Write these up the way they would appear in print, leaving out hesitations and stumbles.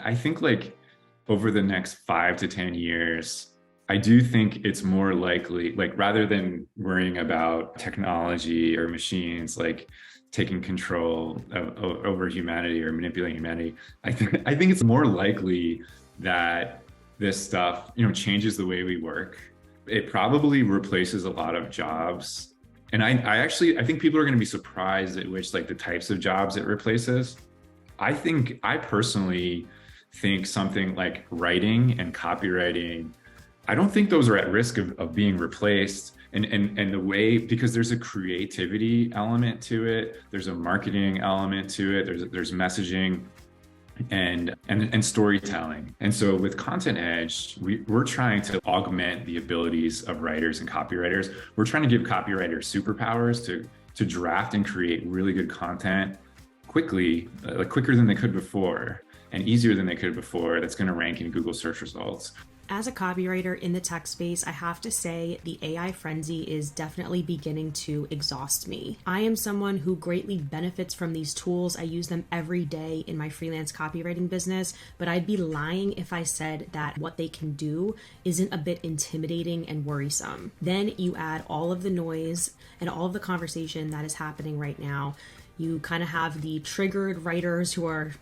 I think like over the next 5 to 10 years, I do think it's more likely, like rather than worrying about technology or machines, like taking control over humanity or manipulating humanity, I think it's more likely that this stuff, changes the way we work. It probably replaces a lot of jobs. And I think people are going to be surprised at which like the types of jobs it replaces. I personally think something like writing and copywriting, I don't think those are at risk of being replaced. And the way, because there's a creativity element to it, there's a marketing element to it, there's messaging and storytelling. And so with Contentedge, we're trying to augment the abilities of writers and copywriters. We're trying to give copywriters superpowers to draft and create really good content quickly, like quicker than they could before and easier than they could before, that's going to rank in Google search results. As a copywriter in the tech space, I have to say the AI frenzy is definitely beginning to exhaust me. I am someone who greatly benefits from these tools. I use them every day in my freelance copywriting business, but I'd be lying if I said that what they can do isn't a bit intimidating and worrisome. Then you add all of the noise and all of the conversation that is happening right now. You kind of have the triggered writers who are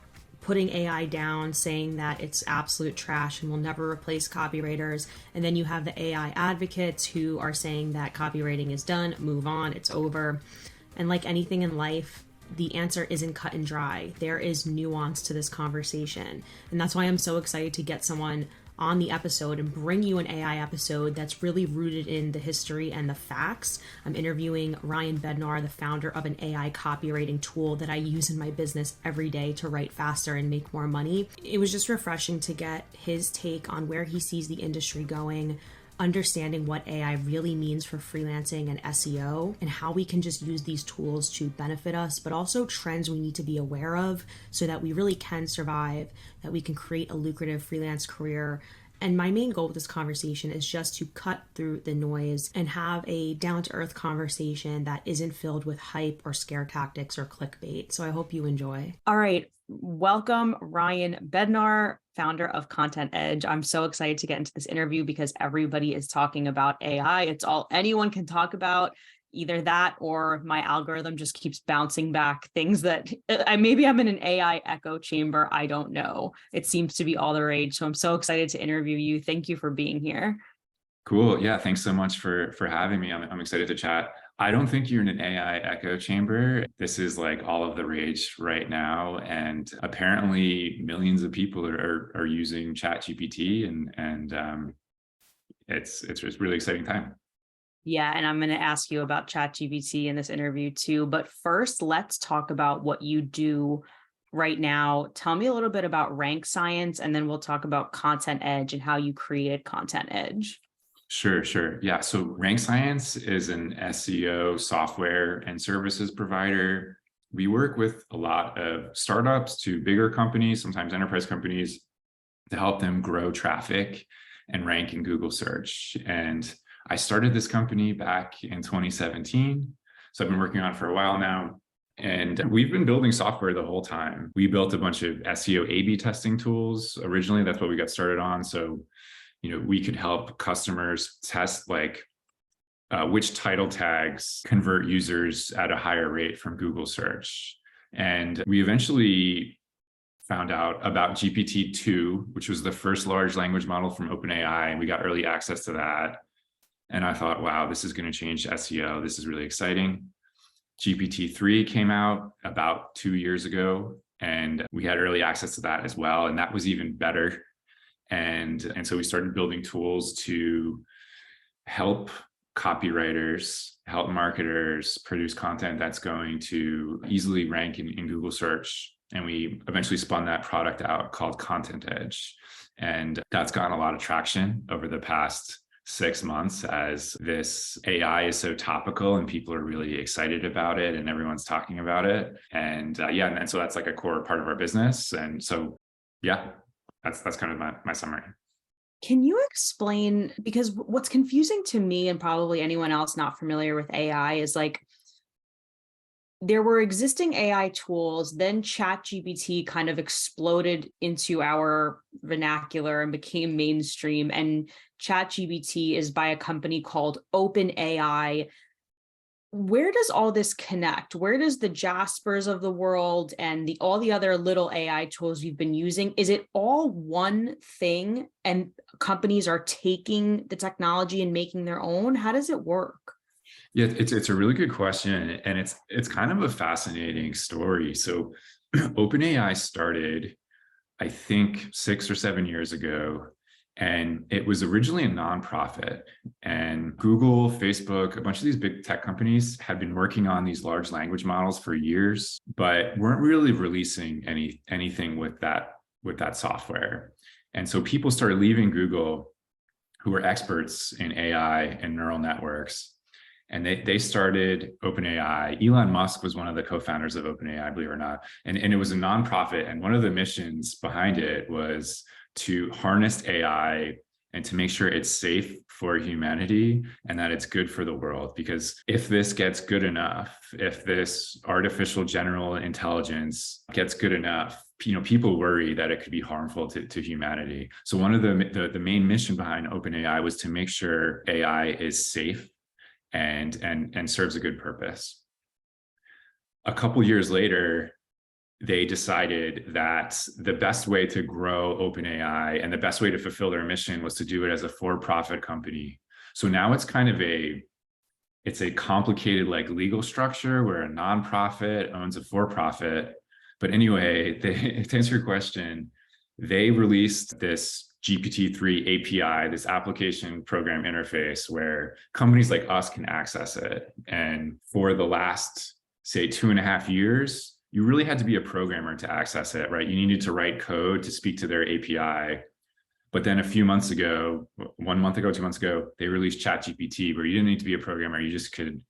putting AI down, saying that it's absolute trash and will never replace copywriters. And then you have the AI advocates who are saying that copywriting is done, move on, it's over. And like anything in life, the answer isn't cut and dry. There is nuance to this conversation. And that's why I'm so excited to get someone on the episode and bring you an AI episode that's really rooted in the history and the facts. I'm interviewing Ryan Bednar, the founder of an AI copywriting tool that I use in my business every day to write faster and make more money. It was just refreshing to get his take on where he sees the industry going, understanding what AI really means for freelancing and SEO, and how we can just use these tools to benefit us, but also trends we need to be aware of so that we really can survive, that we can create a lucrative freelance career. And my main goal with this conversation is just to cut through the noise and have a down-to-earth conversation that isn't filled with hype or scare tactics or clickbait. So I hope you enjoy. All right. Welcome, Ryan Bednar, founder of Contentedge. I'm so excited to get into this interview because everybody is talking about AI. It's all anyone can talk about. Either that or my algorithm just keeps bouncing back things that maybe I'm in an AI echo chamber. I don't know. It seems to be all the rage. So I'm so excited to interview you. Thank you for being here. Cool. Yeah. Thanks so much for having me. I'm excited to chat. I don't think you're in an AI echo chamber. This is like all of the rage right now. And apparently millions of people are using ChatGPT and it's just really exciting time. Yeah, and I'm going to ask you about ChatGPT in this interview too. But first, let's talk about what you do right now. Tell me a little bit about Rank Science, and then we'll talk about Contentedge and how you created Contentedge. Sure. Yeah. So Rank Science is an SEO software and services provider. We work with a lot of startups to bigger companies, sometimes enterprise companies, to help them grow traffic and rank in Google search. And I started this company back in 2017. So I've been working on it for a while now. And we've been building software the whole time. We built a bunch of SEO A/B testing tools. Originally, that's what we got started on. So, we could help customers test like which title tags convert users at a higher rate from Google search. And we eventually found out about GPT-2, which was the first large language model from OpenAI. And we got early access to that. And I thought, wow, this is going to change SEO. This is really exciting. GPT-3 came out about 2 years ago, and we had early access to that as well. And that was even better. And so we started building tools to help copywriters, help marketers produce content that's going to easily rank in Google search. And we eventually spun that product out called Contentedge. And that's gotten a lot of traction over the past 6 months as this AI is so topical and people are really excited about it and everyone's talking about it. And and so that's like a core part of our business. And so, that's kind of my summary. Can you explain, because what's confusing to me and probably anyone else not familiar with AI is like there were existing AI tools, then ChatGPT kind of exploded into our vernacular and became mainstream. And ChatGPT is by a company called OpenAI. Where does all this connect? Where does the Jaspers of the world and all the other little AI tools we've been using, is it all one thing and companies are taking the technology and making their own? How does it work? Yeah, it's a really good question, and it's kind of a fascinating story. So OpenAI started, I think, 6 or 7 years ago, and it was originally a nonprofit. And Google, Facebook, a bunch of these big tech companies had been working on these large language models for years, but weren't really releasing anything with that software. And so people started leaving Google, who were experts in AI and neural networks, and they started OpenAI. Elon Musk was one of the co-founders of OpenAI, believe it or not. And it was a nonprofit. And one of the missions behind it was to harness AI and to make sure it's safe for humanity and that it's good for the world. Because if this gets good enough, if this artificial general intelligence gets good enough, people worry that it could be harmful to humanity. So one of the main mission behind OpenAI was to make sure AI is safe and serves a good purpose. A couple years later, they decided that the best way to grow OpenAI and the best way to fulfill their mission was to do it as a for-profit company. So now it's kind of it's a complicated like legal structure where a nonprofit owns a for-profit. But anyway, to answer your question, they released this GPT-3 API, this application program interface where companies like us can access it. And for the last, say, 2.5 years, you really had to be a programmer to access it, right? You needed to write code to speak to their API. But then a few months ago, 1 month ago, 2 months ago, they released ChatGPT, where you didn't need to be a programmer. You just could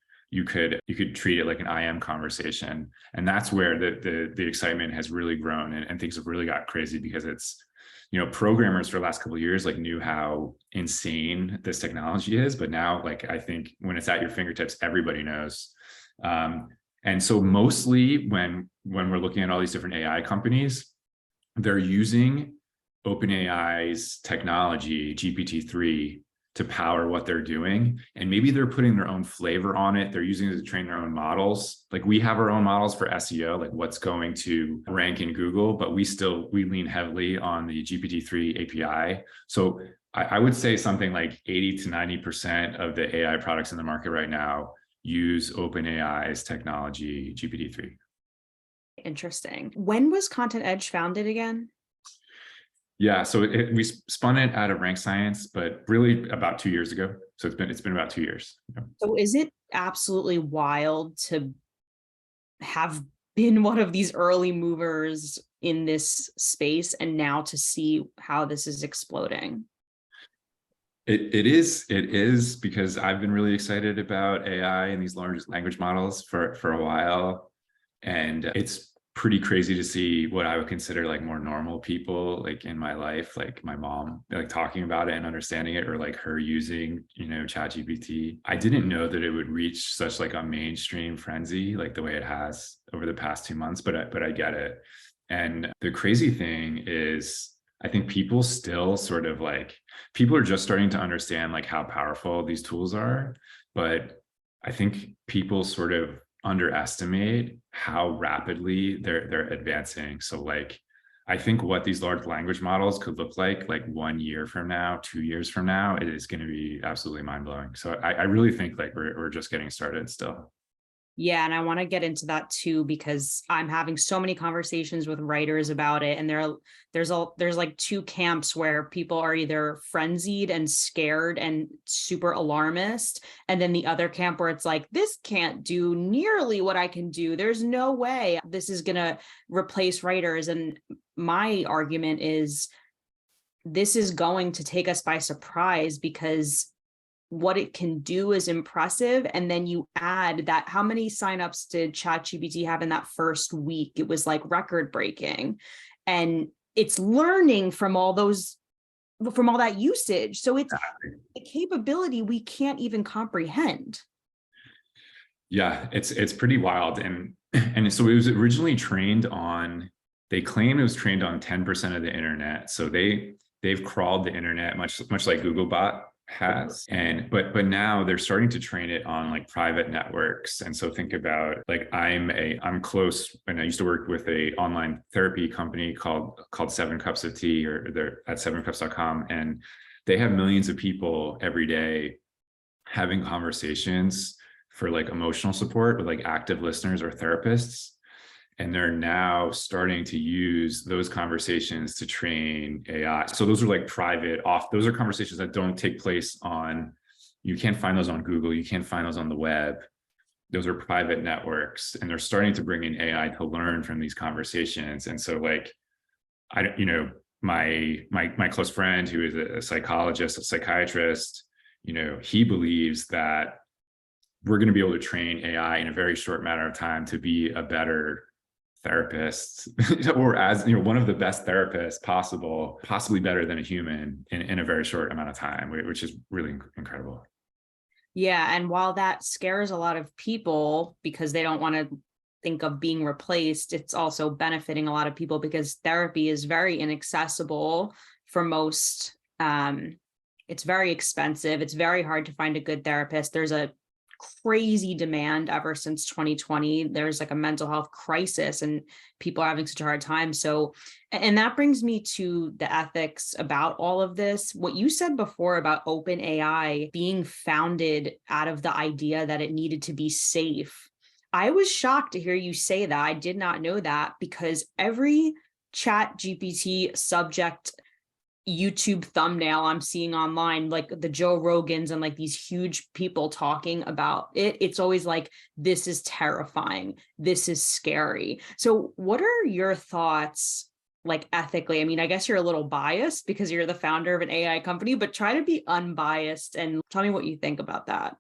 treat it like an IM conversation. And that's where the excitement has really grown, and things have really got crazy, because it's, programmers for the last couple of years like knew how insane this technology is, but now, like, I think when it's at your fingertips, everybody knows. And so mostly when we're looking at all these different AI companies, they're using OpenAI's technology, GPT-3, to power what they're doing. And maybe they're putting their own flavor on it. They're using it to train their own models. Like we have our own models for SEO, like what's going to rank in Google, but we lean heavily on the GPT-3 API. So I would say something like 80 to 90% of the AI products in the market right now use OpenAI's technology, GPT-3. Interesting. When was Contentedge founded again? Yeah, so we spun it out of Rank Science, but really about 2 years ago. So it's been about 2 years. So is it absolutely wild to have been one of these early movers in this space and now to see how this is exploding? It is because I've been really excited about AI and these large language models for a while, and it's pretty crazy to see what I would consider like more normal people like in my life, like my mom, like talking about it and understanding it, or like her using, ChatGPT. I didn't know that it would reach such like a mainstream frenzy like the way it has over the past 2 months, but I get it. And the crazy thing is, I think people still sort of like, people are just starting to understand like how powerful these tools are, but I think people sort of underestimate how rapidly they're advancing. So like, I think what these large language models could look like 1 year from now, 2 years from now, it is going to be absolutely mind blowing. So I really think like we're just getting started still. Yeah, and I want to get into that too, because I'm having so many conversations with writers about it, and there's like two camps where people are either frenzied and scared and super alarmist, and then the other camp where it's like, this can't do nearly what I can do. There's no way this is gonna replace writers. And my argument is this is going to take us by surprise, because what it can do is impressive. And then you add that, how many signups did ChatGPT have in that first week? It was like record breaking, and it's learning from all that usage. So it's a capability we can't even comprehend. Yeah, it's pretty wild. And so it was originally trained on, they claim it was trained on 10% of the internet. So they've crawled the internet much like Googlebot has. And but now they're starting to train it on like private networks. And so think about like I'm close, and I used to work with a online therapy company called 7 Cups of Tea, or they're at 7cups.com, and they have millions of people every day having conversations for like emotional support with like active listeners or therapists. And they're now starting to use those conversations to train AI. So those are like those are conversations that don't take place on, you can't find those on Google, you can't find those on the web. Those are private networks, and they're starting to bring in AI to learn from these conversations. And so like, I don't, my close friend who is a psychologist, a psychiatrist, he believes that we're going to be able to train AI in a very short matter of time to be a better therapist, or as one of the best therapists possible, possibly better than a human in a very short amount of time, which is really incredible. Yeah, and while that scares a lot of people because they don't want to think of being replaced, it's also benefiting a lot of people because therapy is very inaccessible for most. It's very expensive. It's very hard to find a good therapist. There's a crazy demand ever since 2020. There's like a mental health crisis and people are having such a hard time. So, and that brings me to the ethics about all of this. What you said before about OpenAI being founded out of the idea that it needed to be safe. I was shocked to hear you say that. I did not know that, because every chat GPT subject YouTube thumbnail I'm seeing online, like the Joe Rogans and like these huge people talking about it, it's always like, this is terrifying, this is scary. So what are your thoughts, like ethically? I mean, I guess you're a little biased because you're the founder of an AI company, but try to be unbiased and tell me what you think about that.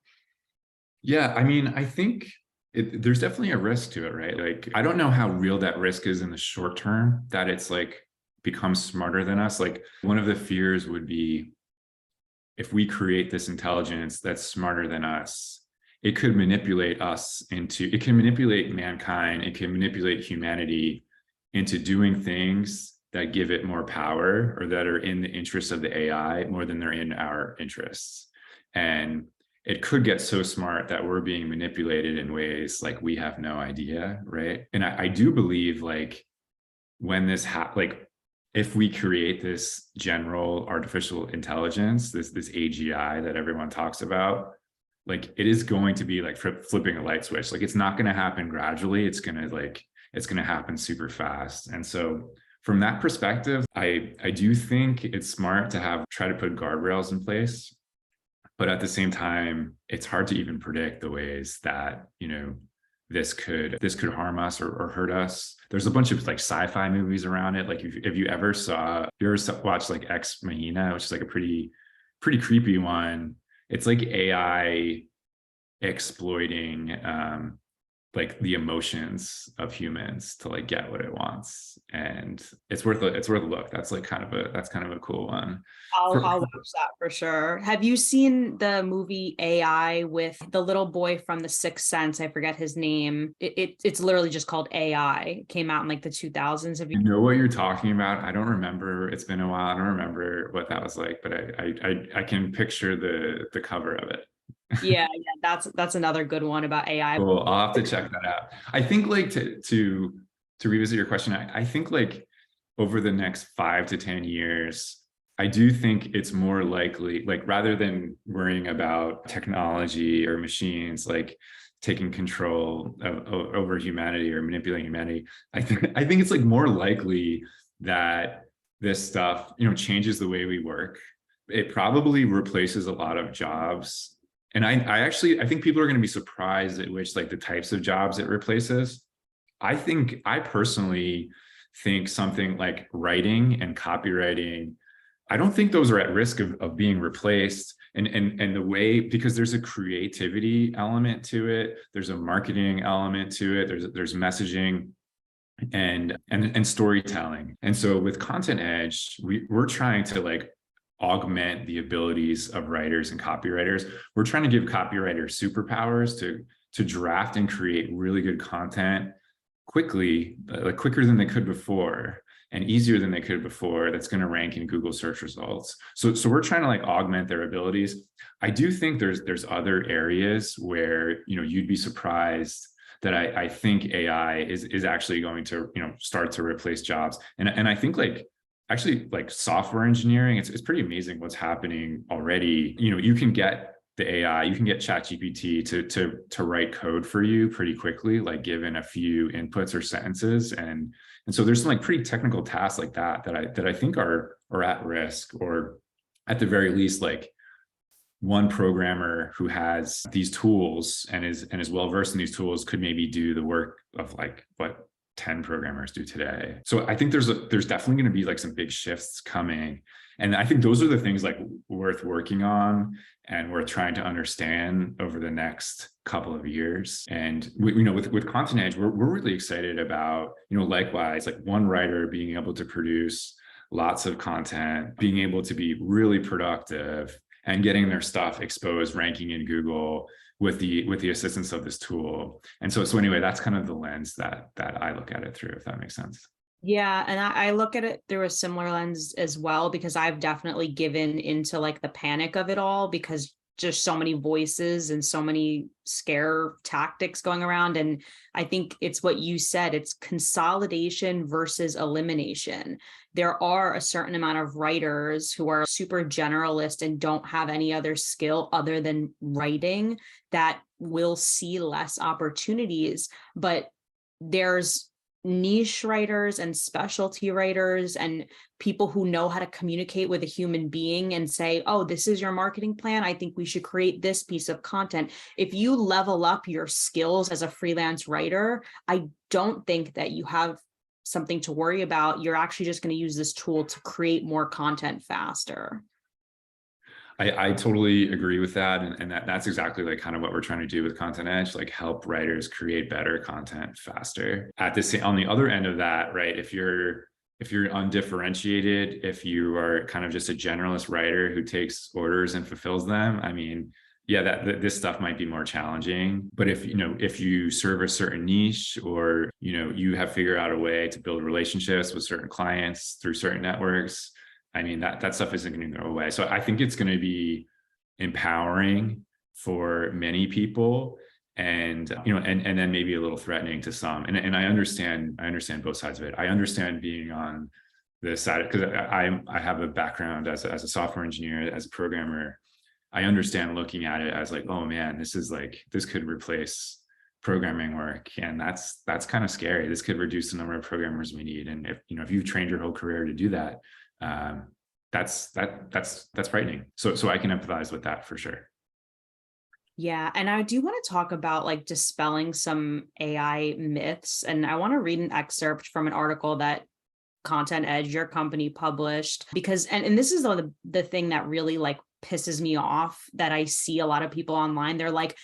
Yeah, I mean, I think there's definitely a risk to it, right? Like, I don't know how real that risk is in the short term, that it's like become smarter than us. Like, one of the fears would be, if we create this intelligence that's smarter than us, it could manipulate it can manipulate mankind, it can manipulate humanity into doing things that give it more power, or that are in the interests of the AI more than they're in our interests. And it could get so smart that we're being manipulated in ways like we have no idea, right? And I do believe, like, when like, if we create this general artificial intelligence, this AGI that everyone talks about, like, it is going to be like flipping a light switch. Like, it's not going to happen gradually. It's going to happen super fast. And so from that perspective, I do think it's smart to try to put guardrails in place. But at the same time, it's hard to even predict the ways that, this could harm us or hurt us. There's a bunch of like sci-fi movies around it. Like, if you ever watched like Ex Machina, which is like a pretty creepy one. It's like AI exploiting like the emotions of humans to like get what it wants, and it's worth a look. That's kind of a cool one. I'll watch that for sure. Have you seen the movie AI with the little boy from The Sixth Sense? I forget his name. It's literally just called AI. It came out in like the 2000s. Have you? You know what you're talking about? I don't remember. It's been a while. I don't remember what that was like, but I can picture the cover of it. Yeah, that's another good one about AI. Cool. I'll have to check that out. I think, like, to revisit your question, I think, like, over the next 5 to 10 years, I do think it's more likely, like, rather than worrying about technology or machines like taking control over humanity or manipulating humanity, I think it's like more likely that this stuff, changes the way we work. It probably replaces a lot of jobs. And I think people are going to be surprised at which, like, the types of jobs it replaces. I personally think something like writing and copywriting, I don't think those are at risk of being replaced. And the way, because there's a creativity element to it, there's a marketing element to it, there's messaging and storytelling. And so with Contentedge, we're trying to, like, augment the abilities of writers and copywriters. We're trying to give copywriters superpowers to draft and create really good content quickly, like quicker than they could before and easier than they could before, that's going to rank in Google search results. So we're trying to like augment their abilities. I do think there's other areas where, you know, you'd be surprised that I think AI is actually going to, you know, start to replace jobs. And I think like actually like software engineering, it's pretty amazing what's happening already. You know, you can get the AI, you can get ChatGPT to write code for you pretty quickly, like given a few inputs or sentences. And so there's some like pretty technical tasks like that I think are at risk, or at the very least, like one programmer who has these tools and is well versed in these tools could maybe do the work of like what 10 programmers do today. So I think there's definitely going to be like some big shifts coming. And I think those are the things like worth working on and worth trying to understand over the next couple of years. And you know, with Contentedge, we're really excited about, you know, likewise, like one writer being able to produce lots of content, being able to be really productive and getting their stuff exposed, ranking in Google with the assistance of this tool. And so anyway, that's kind of the lens that I look at it through, if that makes sense. Yeah, and I look at it through a similar lens as well, because I've definitely given into like the panic of it all, because just so many voices and so many scare tactics going around. And I think it's what you said, it's consolidation versus elimination. There are a certain amount of writers who are super generalist and don't have any other skill other than writing that will see less opportunities, but there's niche writers and specialty writers and people who know how to communicate with a human being and say, oh, this is your marketing plan, I think we should create this piece of content. If you level up your skills as a freelance writer, I don't think that you have something to worry about. You're actually just going to use this tool to create more content faster. I totally agree with that. And that's exactly like kind of what we're trying to do with Contentedge, like help writers create better content faster. On the other end of that, right, if you're undifferentiated, if you are kind of just a generalist writer who takes orders and fulfills them, I mean, yeah, this stuff might be more challenging. But if you serve a certain niche, or, you know, you have figured out a way to build relationships with certain clients through certain networks, I mean, that stuff isn't going to go away. So I think it's going to be empowering for many people, and, you know, and then maybe a little threatening to some. And I understand both sides of it. I understand being on the side, because I have a background as a software engineer, as a programmer. I understand looking at it as like, oh man, this could replace programming work, and that's kind of scary. This could reduce the number of programmers we need. And if you've trained your whole career to do that, that's frightening. So I can empathize with that for sure. Yeah. And I do want to talk about like dispelling some AI myths. And I want to read an excerpt from an article that Contentedge, your company, published, because, and this is the thing that really like pisses me off, that I see a lot of people online. They're like,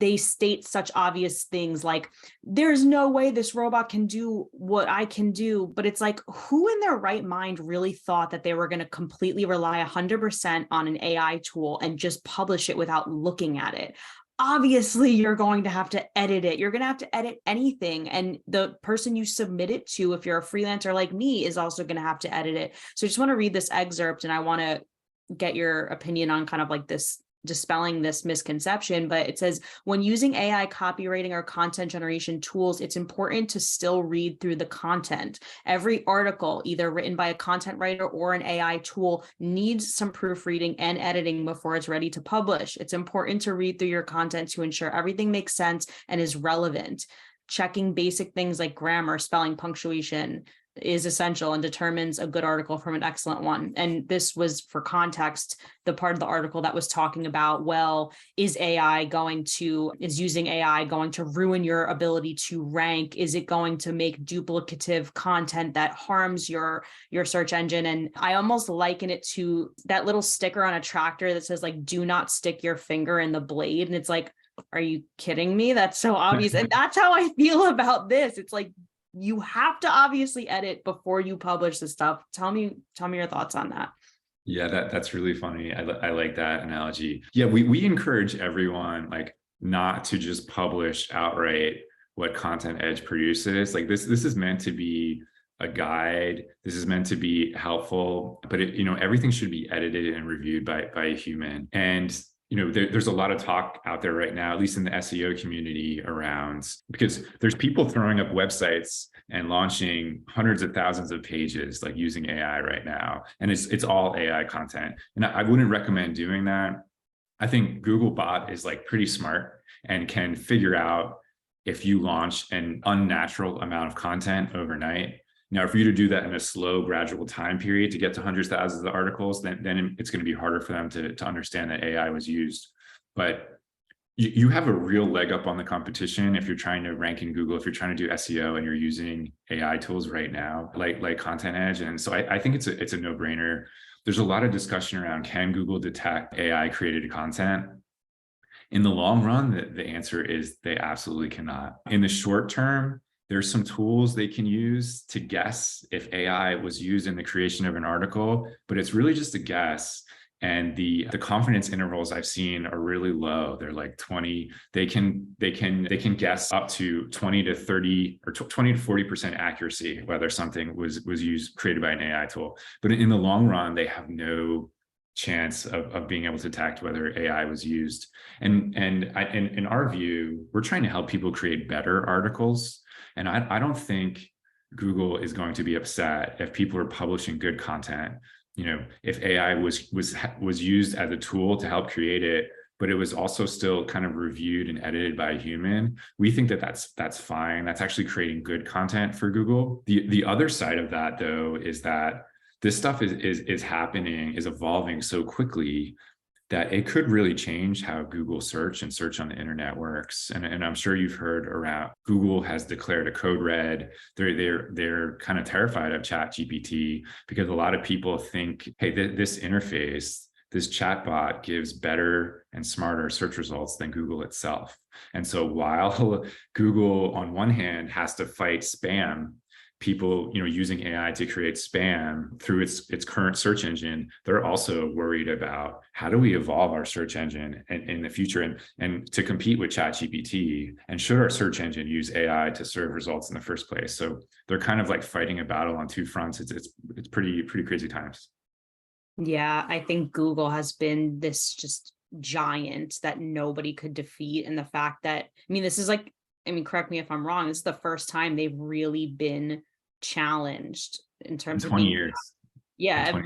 they state such obvious things like, there's no way this robot can do what I can do. But it's like, who in their right mind really thought that they were going to completely rely 100% on an AI tool and just publish it without looking at it? Obviously, you're going to have to edit it. You're going to have to edit anything. And the person you submit it to, if you're a freelancer like me, is also going to have to edit it. So I just want to read this excerpt, and I want to get your opinion on kind of like this, dispelling this misconception. But it says, when using AI copywriting or content generation tools, it's important to still read through the content. Every article, either written by a content writer or an AI tool, needs some proofreading and editing before it's ready to publish. It's important to read through your content to ensure everything makes sense and is relevant. Checking basic things like grammar, spelling, punctuation is essential and determines a good article from an excellent one. And this was, for context, the part of the article that was talking about, well, is using AI going to ruin your ability to rank? Is it going to make duplicative content that harms your search engine? And I almost liken it to that little sticker on a tractor that says like, do not stick your finger in the blade. And it's like, are you kidding me? That's so obvious. And that's how I feel about this. It's like, you have to obviously edit before you publish this stuff. Tell me your thoughts on that. Yeah, that's really funny. I like that analogy. Yeah, we encourage everyone, like not to just publish outright what Contentedge produces. Like this is meant to be a guide. This is meant to be helpful, but everything should be edited and reviewed by a human. And there's a lot of talk out there right now, at least in the SEO community, around, because there's people throwing up websites and launching hundreds of thousands of pages, like using AI right now, and it's all AI content. And I wouldn't recommend doing that. I think Googlebot is like pretty smart and can figure out if you launch an unnatural amount of content overnight. Now, for you to do that in a slow, gradual time period to get to hundreds of thousands of articles, then it's going to be harder for them to understand that AI was used. But you have a real leg up on the competition if you're trying to rank in Google, if you're trying to do SEO and you're using AI tools right now, like Contentedge. And so I think it's a no-brainer. There's a lot of discussion around, can Google detect AI created content? In the long run, the answer is they absolutely cannot. In the short term, there's some tools they can use to guess if AI was used in the creation of an article, but it's really just a guess. And the confidence intervals I've seen are really low. They're like 20. They can guess up to 20 to 30 or 20 to 40% accuracy whether something was created by an AI tool. But in the long run, they have no chance of being able to detect whether AI was used. And in our view, we're trying to help people create better articles. And I don't think Google is going to be upset if people are publishing good content. If AI was used as a tool to help create it, but it was also still kind of reviewed and edited by a human, we think that's fine. That's actually creating good content for Google. The other side of that, though, is that this stuff is happening, is evolving so quickly that it could really change how Google search and search on the internet works. And I'm sure you've heard around, Google has declared a code red. They're kind of terrified of ChatGPT because a lot of people think, hey, this interface, this chatbot gives better and smarter search results than Google itself. And so while Google on one hand has to fight spam, people using AI to create spam through its current search engine, they're also worried about how do we evolve our search engine in the future and to compete with ChatGPT, and should our search engine use AI to serve results in the first place. So they're kind of like fighting a battle on two fronts. It's pretty crazy times. Yeah, I think Google has been this just giant that nobody could defeat. And the fact that, this is like, correct me if I'm wrong, this is the first time they've really been challenged in terms of 20 years. Yeah,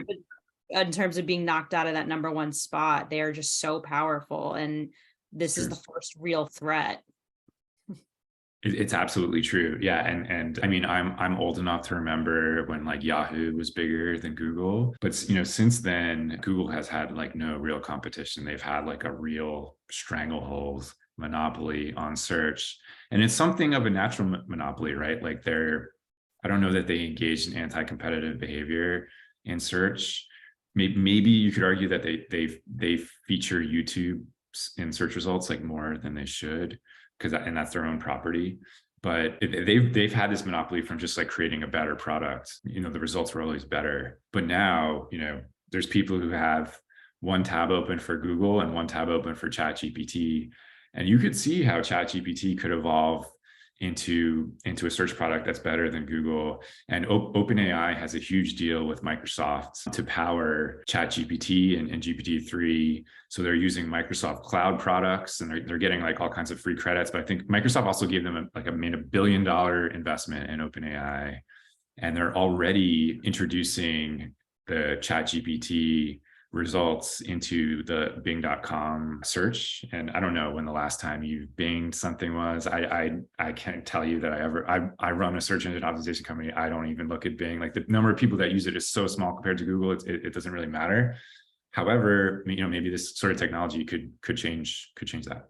in terms of being knocked out of that number one spot. They are just so powerful. And this is the first real threat. It's absolutely true. Yeah. And I'm old enough to remember when like Yahoo was bigger than Google, but since then, Google has had like no real competition. They've had like a real stranglehold monopoly on search. And it's something of a natural monopoly, right? Like I don't know that they engage in anti-competitive behavior in search. Maybe you could argue that they feature YouTube in search results like more than they should, and that's their own property. But they've had this monopoly from just like creating a better product. The results were always better. But now, there's people who have one tab open for Google and one tab open for ChatGPT. And you could see how ChatGPT could evolve into a search product that's better than Google. And OpenAI has a huge deal with Microsoft to power ChatGPT and GPT-3. So they're using Microsoft cloud products and they're getting like all kinds of free credits. But I think Microsoft also gave them made $1 billion investment in OpenAI. And they're already introducing the ChatGPT results into the bing.com search. And I don't know when the last time you binged something was. I can't tell you that I run a search engine optimization company. I don't even look at Bing. Like the number of people that use it is so small compared to Google, it doesn't really matter. However, maybe this sort of technology could change that.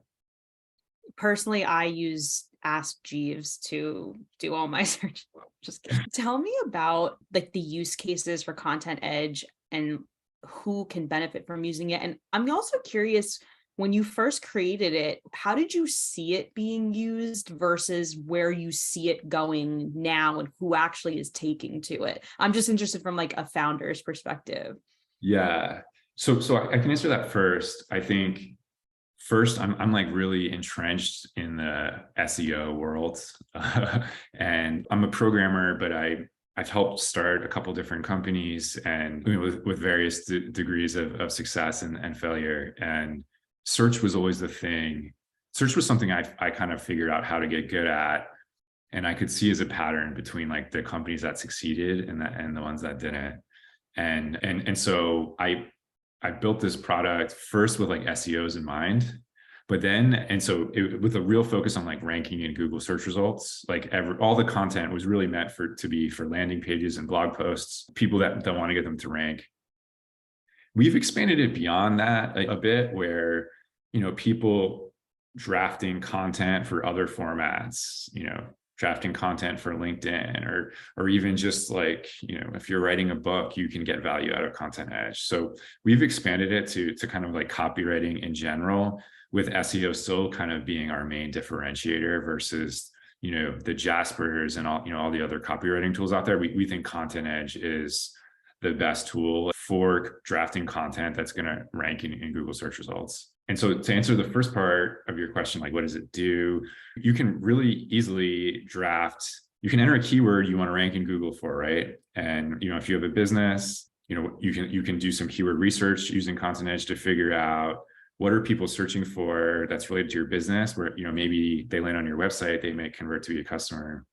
Personally, I use Ask Jeeves to do all my search. Just kidding. Tell me about like the use cases for Contentedge and who can benefit from using it. And I'm also curious, when you first created it, how did you see it being used versus where you see it going now and who actually is taking to it? I'm just interested from like a founder's perspective. Yeah. So I can answer that first. I think First, I'm like really entrenched in the SEO world, and I'm a programmer, but I've helped start a couple different companies, and with various degrees of success and failure. And search was always the thing. Search was something I kind of figured out how to get good at, and I could see as a pattern between like the companies that succeeded and the ones that didn't. And so I built this product first with like SEOs in mind, but then, and so with a real focus on like ranking in Google search results, like all the content was really meant to be for landing pages and blog posts, people that want to get them to rank. We've expanded it beyond that a bit, where, people drafting content for other formats, drafting content for LinkedIn, or even just like, if you're writing a book, you can get value out of Contentedge. So we've expanded it to kind of like copywriting in general, with SEO still kind of being our main differentiator versus, the Jaspers and all the other copywriting tools out there. We think Contentedge is the best tool for drafting content that's going to rank in Google search results. And so to answer the first part of your question, like, what does it do? You can really easily you can enter a keyword you want to rank in Google for, right? And, if you have a business, you can do some keyword research using Contentedge to figure out what are people searching for that's related to your business, where, maybe they land on your website, they may convert to be a customer.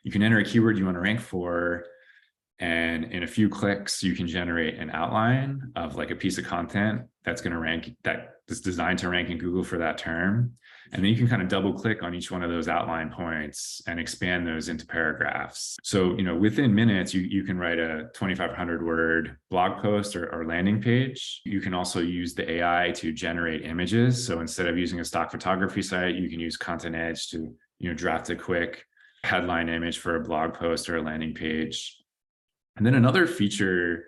You can enter a keyword you want to rank for, and in a few clicks, you can generate an outline of like a piece of content that's going to rank, that is designed to rank in Google for that term. And then you can kind of double click on each one of those outline points and expand those into paragraphs. So, within minutes, you can write a 2,500 word blog post or landing page. You can also use the AI to generate images. So instead of using a stock photography site, you can use Contentedge to, draft a quick headline image for a blog post or a landing page. And then another feature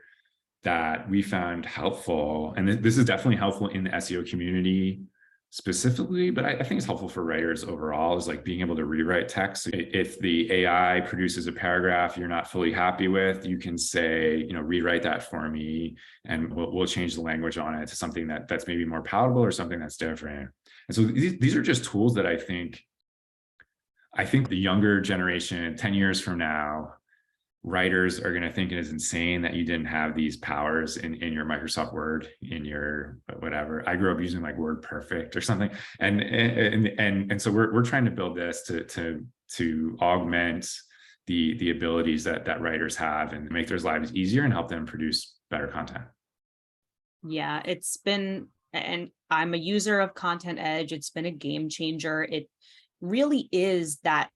that we found helpful, and this is definitely helpful in the SEO community specifically, but I think it's helpful for writers overall, is like being able to rewrite text. If the AI produces a paragraph you're not fully happy with, you can say, rewrite that for me, and we'll change the language on it to something that's maybe more palatable or something that's different. And so these are just tools that I think the younger generation, 10 years from now, writers are going to think it is insane that you didn't have these powers in your Microsoft Word, in your whatever. I grew up using like Word Perfect or something, and so we're trying to build this to augment the abilities that writers have and make their lives easier and help them produce better content. Yeah, and I'm a user of Contentedge. It's been a game changer. It really is that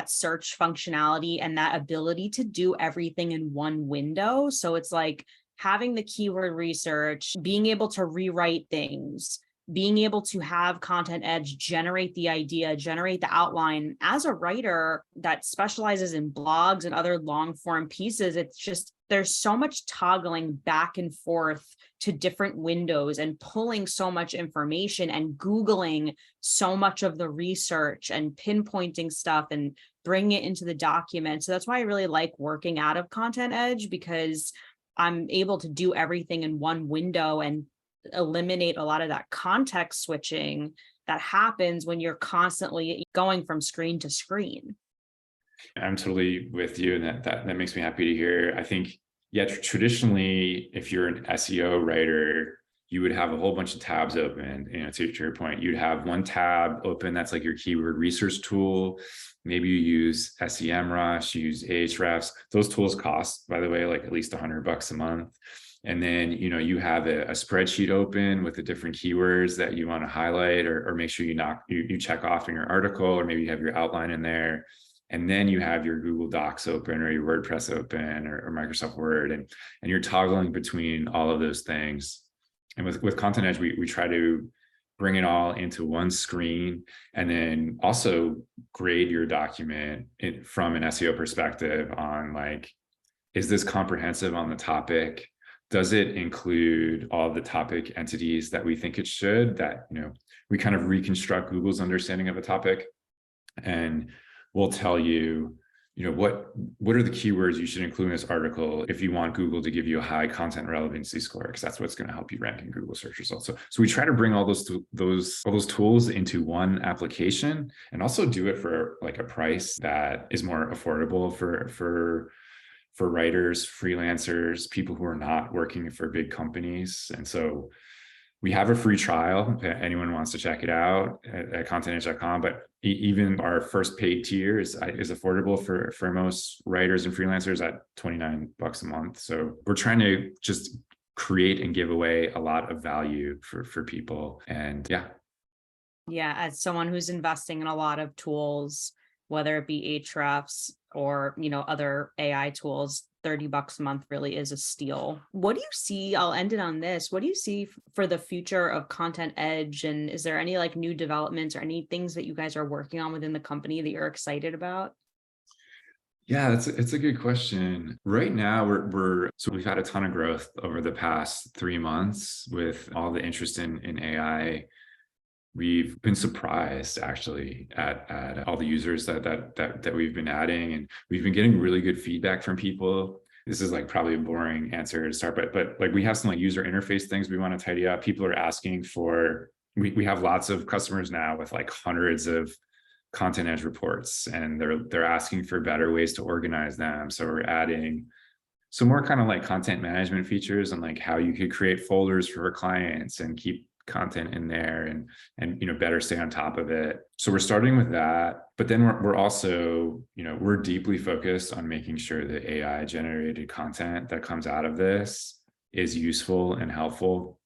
search functionality and that ability to do everything in one window. So it's like having the keyword research, being able to rewrite things, being able to have Contentedge generate the idea, generate the outline. As a writer that specializes in blogs and other long form pieces, it's just, there's so much toggling back and forth to different windows and pulling so much information and Googling so much of the research and pinpointing stuff and bringing it into the document. So that's why I really like working out of Contentedge, because I'm able to do everything in one window and eliminate a lot of that context switching that happens when you're constantly going from screen to screen. I'm totally with you, and that makes me happy to hear. I think, yeah, traditionally, if you're an SEO writer, you would have a whole bunch of tabs open. To your point, you'd have one tab open that's like your keyword research tool. Maybe you use SEMrush, you use Ahrefs. Those tools cost, by the way, like at least $100 a month. And then, you have a spreadsheet open with the different keywords that you want to highlight or make sure you check off in your article, or maybe you have your outline in there. And then you have your Google Docs open, or your WordPress open, or Microsoft Word, and you're toggling between all of those things. And with Contentedge, we try to bring it all into one screen, and then also grade your document from an SEO perspective on like, is this comprehensive on the topic? Does it include all the topic entities that we think it should? That, we kind of reconstruct Google's understanding of a topic, and we'll tell you, what are the keywords you should include in this article if you want Google to give you a high content relevancy score, because that's what's going to help you rank in Google search results. So we try to bring all those tools into one application, and also do it for like a price that is more affordable for writers, freelancers, people who are not working for big companies. And so we have a free trial if anyone wants to check it out at contentedge.com. But even our first paid tier is affordable for most writers and freelancers at $29 a month. So we're trying to just create and give away a lot of value for people. And yeah, as someone who's investing in a lot of tools, whether it be Ahrefs or other AI tools, $30 a month really is a steal. What do you see? I'll end it on this. What do you see for the future of Contentedge? And is there any like new developments or any things that you guys are working on within the company that you're excited about? Yeah, it's a good question. Right now, we've had a ton of growth over the past 3 months with all the interest in AI. We've been surprised actually at all the users that we've been adding, and we've been getting really good feedback from people. This is like probably a boring answer to start, but like we have some like user interface things we want to tidy up. People are asking for, we have lots of customers now with like hundreds of Contentedge reports, and they're asking for better ways to organize them. So we're adding some more kind of like content management features, and like how you could create folders for clients and keep content in there, and better stay on top of it. So we're starting with that, but then we're also we're deeply focused on making sure that AI generated content that comes out of this is useful and helpful.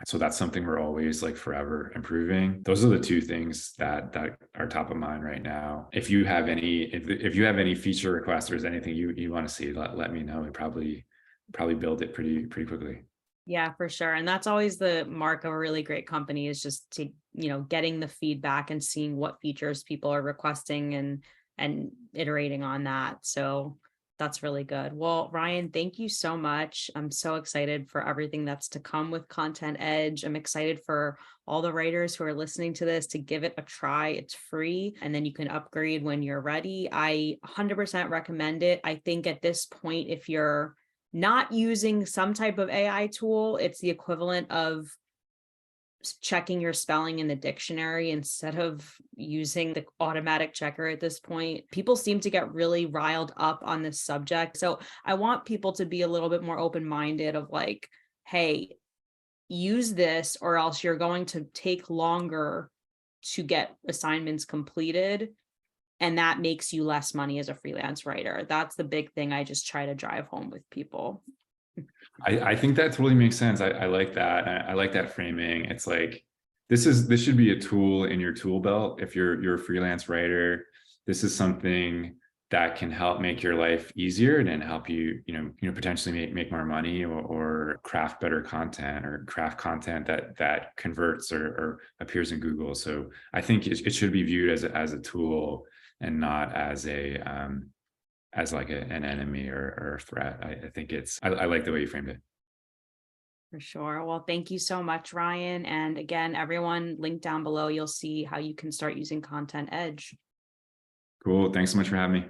So that's something we're always like forever improving. Those are the two things that are top of mind right now. If you have any feature requests or anything you want to see, let me know. We probably build it pretty quickly. Yeah, for sure. And that's always the mark of a really great company, is just to, getting the feedback and seeing what features people are requesting and iterating on that. So that's really good. Well, Ryan, thank you so much. I'm so excited for everything that's to come with Contentedge. I'm excited for all the writers who are listening to this to give it a try. It's free, and then you can upgrade when you're ready. I 100% recommend it. I think at this point, if you're not using some type of AI tool, it's the equivalent of checking your spelling in the dictionary instead of using the automatic checker at this point. People seem to get really riled up on this subject. So I want people to be a little bit more open-minded of like, hey, use this or else you're going to take longer to get assignments completed. And that makes you less money as a freelance writer. That's the big thing I just try to drive home with people. I think that totally makes sense. I like that. I like that framing. It's like this should be a tool in your tool belt. If you're a freelance writer, this is something that can help make your life easier and then help you, potentially make more money, or craft better content, or craft content that converts or appears in Google. So I think it should be viewed as a tool, and not as like an enemy or a threat. I think I like the way you framed it. For sure. Well, thank you so much, Ryan. And again, everyone, link down below, you'll see how you can start using Contentedge. Cool. Thanks so much for having me.